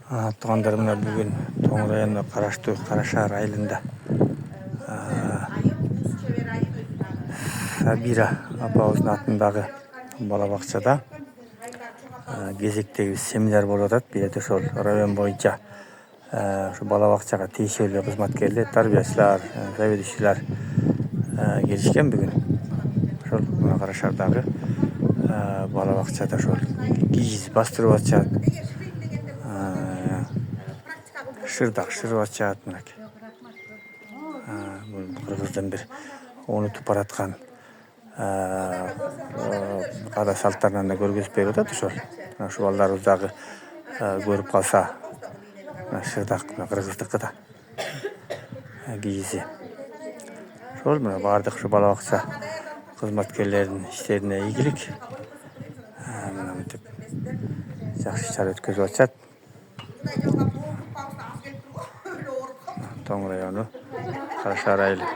Туғандарымна бүгін Тоң районына қарашты Қарашар айылында Сабира апабыздың атындағы балабақшада кезектегі семинар болып жатады. Береді сол район бойынша балабақшаға тиесілі қызметкерлер, тәрбиешілер, заведующийлер келішкен бүгін. Сол Қарашардағы балабақшада сол киіз бастырып жатады. Шырдақ шырып жатады. Мінекей. Қырғыздан бір ұмытып баратқан қада салттарынан да көргізіп беріп жатады. Сол балдарымыздағы көріп қалса шырдақ қырғыздікі да киізі. Сол мына бардық балабақша қызметкерлердің іштеріне игілік. Жақсы шара өткізіп жатады. Тоң районы Қарашар айылы.